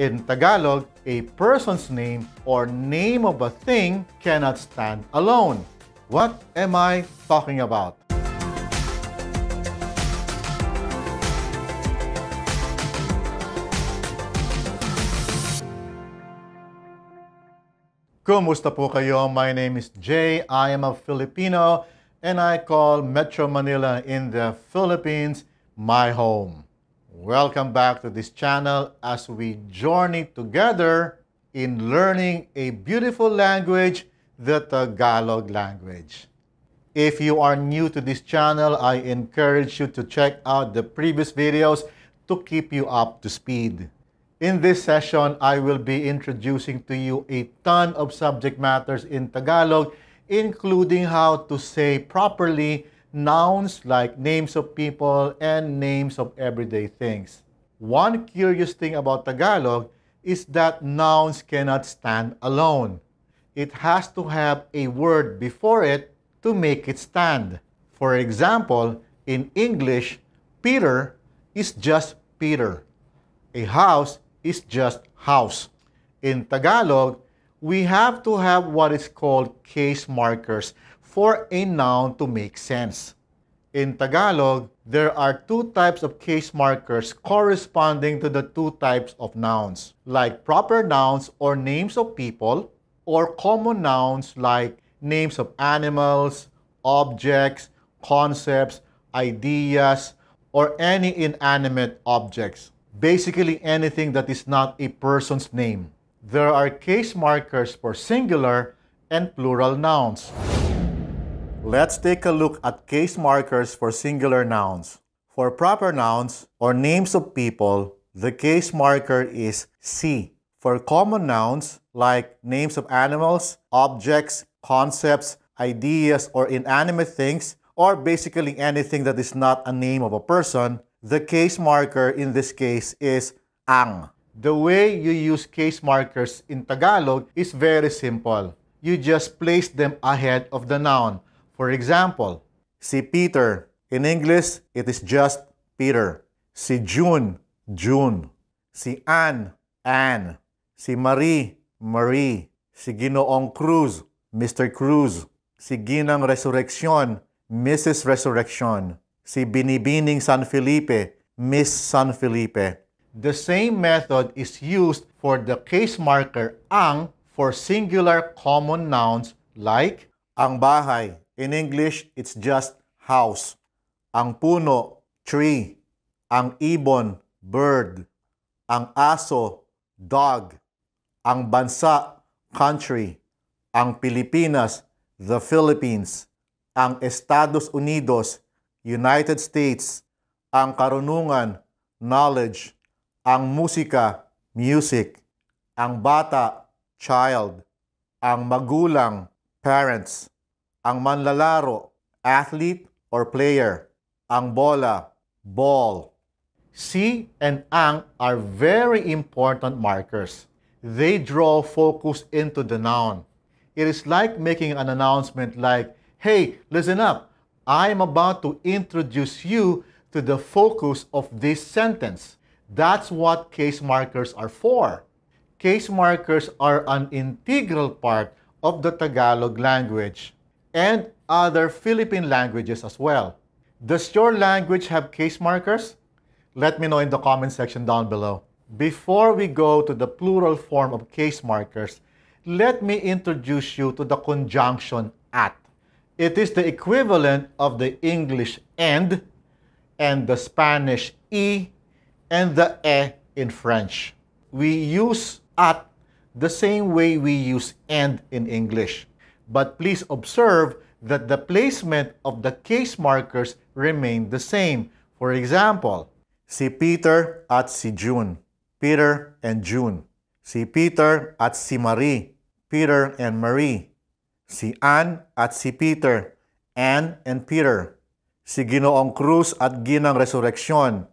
In Tagalog, a person's name or name of a thing cannot stand alone. What am I talking about? Kumusta po kayo? My name is Jay. I am a Filipino and I call Metro Manila in the Philippines my home. Welcome back to this channel as we journey together in learning a beautiful language, the Tagalog language. If you are new to this channel, I encourage you to check out the previous videos to keep you up to speed. In this session, I will be introducing to you a ton of subject matters in Tagalog, including how to say properly nouns like names of people and names of everyday things. One curious thing about Tagalog is that nouns cannot stand alone. It has to have a word before it to make it stand. For example, in English, Peter is just Peter. A house is just house. In Tagalog, we have to have what is called case markers for a noun to make sense. In Tagalog, there are two types of case markers corresponding to the two types of nouns, like proper nouns or names of people, or common nouns like names of animals, objects, concepts, ideas, or any inanimate objects. Basically anything that is not a person's name. There are case markers for singular and plural nouns. Let's take a look at case markers for singular nouns. For proper nouns or names of people, the case marker is C. For common nouns like names of animals, objects, concepts, ideas, or inanimate things, or basically anything that is not a name of a person, the case marker in this case is ang. The way you use case markers in Tagalog is very simple. You just place them ahead of the noun. For example, si Peter. In English, it is just Peter. Si June, June. Si Anne, Anne. Si Marie, Marie. Si Ginoong Cruz, Mr. Cruz. Si Ginang Resurrection, Mrs. Resurrection. Si Binibining San Felipe, Miss San Felipe. The same method is used for the case marker ang for singular common nouns like ang bahay. In English, it's just house. Ang puno, tree. Ang ibon, bird. Ang aso, dog. Ang bansa, country. Ang Pilipinas, the Philippines. Ang Estados Unidos, United States. Ang karunungan, knowledge. Ang musika, music. Ang bata, child. Ang magulang, parents. Ang manlalaro, athlete or player. Ang bola, ball. Si and ang are very important markers. They draw focus into the noun. It is like making an announcement like, hey, listen up. I am about to introduce you to the focus of this sentence. That's what case markers are for. Case markers are an integral part of the Tagalog language and other Philippine languages as well. Does your language have case markers? Let me know in the comment section down below. Before we go to the plural form of case markers, let me introduce you to the conjunction at. It is the equivalent of the English and the Spanish y, and the e in French. We use at the same way we use and in English. But please observe that the placement of the case markers remain the same. For example, si Peter at si June. Peter and June. Si Peter at si Marie. Peter and Marie. Si Anne at si Peter. Anne and Peter. Si Ginoong Cruz at Ginang Resurrection.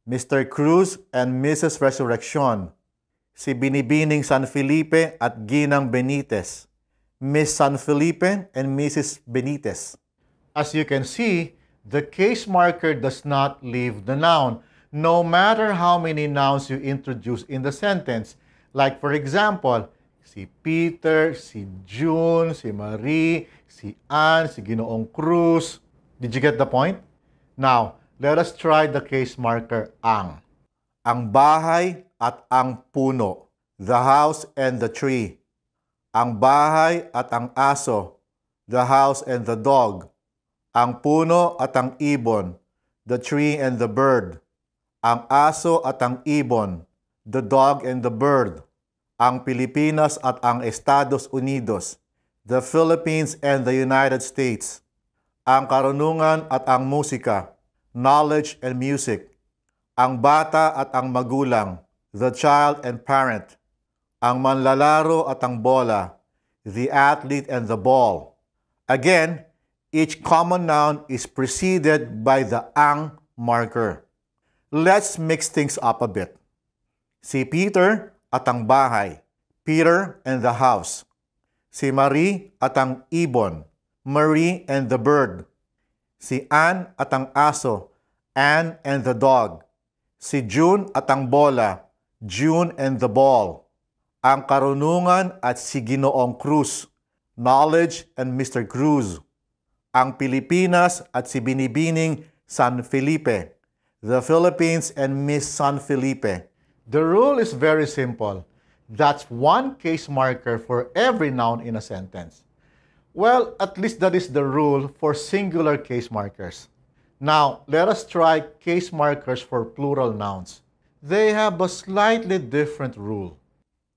Mr. Cruz and Mrs. Resurrection. Si Binibining San Felipe at Ginang Benitez. Miss San Felipe and Mrs. Benitez. As you can see, the case marker does not leave the noun, no matter how many nouns you introduce in the sentence. Like for example, si Peter, si June, si Marie, si Ann, si Ginoong Cruz. Did you get the point? Now, let us try the case marker ang. Ang bahay at ang puno. The house and the tree. Ang bahay at ang aso. The house and the dog. Ang puno at ang ibon. The tree and the bird. Ang aso at ang ibon. The dog and the bird. Ang Pilipinas at ang Estados Unidos. The Philippines and the United States. Ang karunungan at ang musika. Knowledge and music. Ang bata at ang magulang. The child and parent. Ang manlalaro at ang bola. The athlete and the ball. Again, each common noun is preceded by the ang marker. Let's mix things up a bit. Si Peter at ang bahay. Peter and the house. Si Marie at ang ibon. Marie and the bird. Si Ann at ang aso. Ann and the dog. Si June at ang bola. June and the ball. Ang karunungan at si Ginoong Cruz. Knowledge and Mr. Cruz. Ang Pilipinas at si Binibining San Felipe. The Philippines and Miss San Felipe. The rule is very simple. That's one case marker for every noun in a sentence. Well, at least that is the rule for singular case markers. Now, let us try case markers for plural nouns. They have a slightly different rule.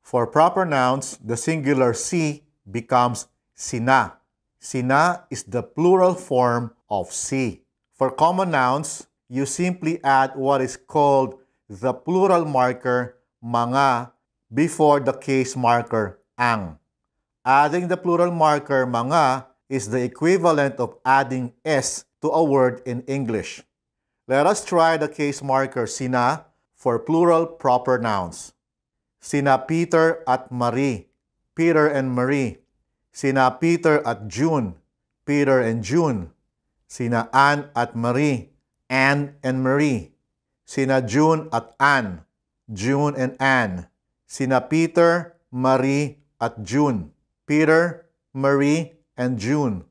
For proper nouns, the singular si becomes sina. Sina is the plural form of si. For common nouns, you simply add what is called the plural marker mga before the case marker ang. Adding the plural marker mga is the equivalent of adding s to a word in English. Let us try the case marker sina for plural proper nouns. Sina Peter at Marie. Peter and Marie. Sina Peter at June. Peter and June. Sina Ann at Marie. Ann and Marie. Sina June at Ann. June and Ann. Sina Peter, Marie at June. Peter, Marie, and June.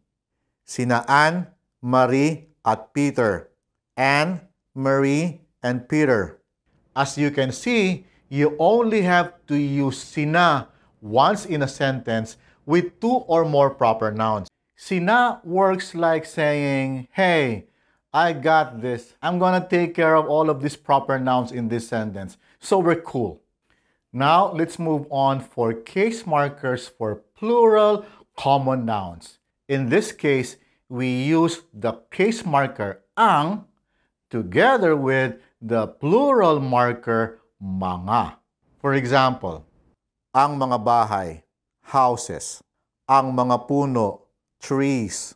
Sina Ann, Marie at Peter. Ann, Marie, and Peter. As you can see, you only have to use sina once in a sentence with two or more proper nouns. Sina works like saying, hey, I got this. I'm gonna take care of all of these proper nouns in this sentence. So we're cool. Now, let's move on for case markers for plural common nouns. In this case, we use the case marker ang together with the plural marker mga. For example, ang mga bahay, houses. Ang mga puno, trees.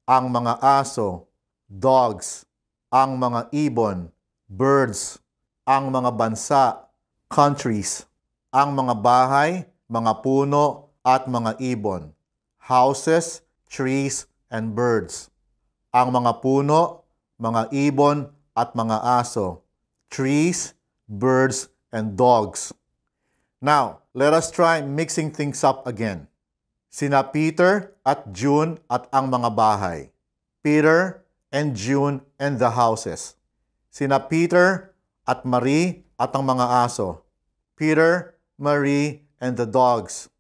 Ang mga aso, dogs. Ang mga ibon, birds. Ang mga bansa, countries. Ang mga bahay, mga puno, at mga ibon. Houses, trees, and birds. Ang mga puno, mga ibon, at mga aso. Trees, birds, and dogs. Now, let us try mixing things up again. Sina Peter at June at ang mga bahay. Peter and June and the houses. Sina Peter at Marie at ang mga aso. Peter, Marie, and the dogs.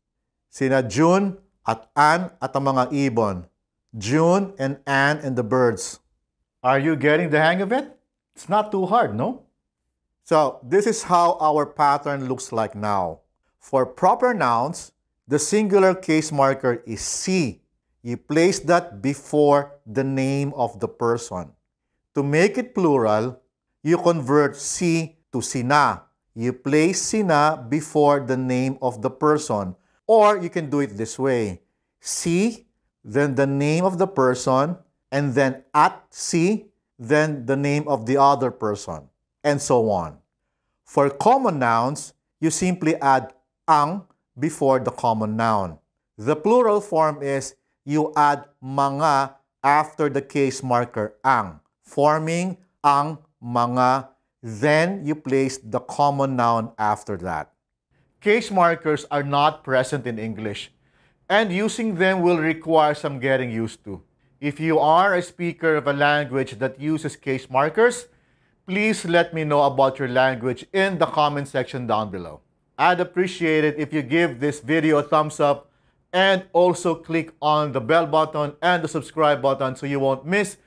Sina June at Ann at ang mga ibon. June and Ann and the birds. Are you getting the hang of it? It's not too hard, no? So, this is how our pattern looks like now. For proper nouns, the singular case marker is si. You place that before the name of the person. To make it plural, you convert si to sina. You place sina before the name of the person. Or you can do it this way. Si, then the name of the person, and then at si, then the name of the other person, and so on. For common nouns, you simply add ang before the common noun. The plural form is you add mga after the case marker ang, forming ang mga Then you place the common noun after that. Case markers are not present in English, and using them will require some getting used to. If you are a speaker of a language that uses case markers, please let me know about your language in the comment section down below. I'd appreciate it if you give this video a thumbs up and also click on the bell button and the subscribe button so you won't miss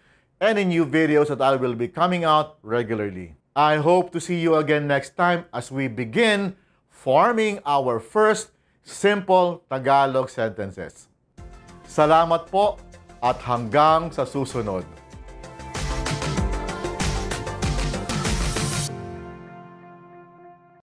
any new videos that I will be coming out regularly. I hope to see you again next time as we begin forming our first simple Tagalog sentences. Salamat po at hanggang sa susunod.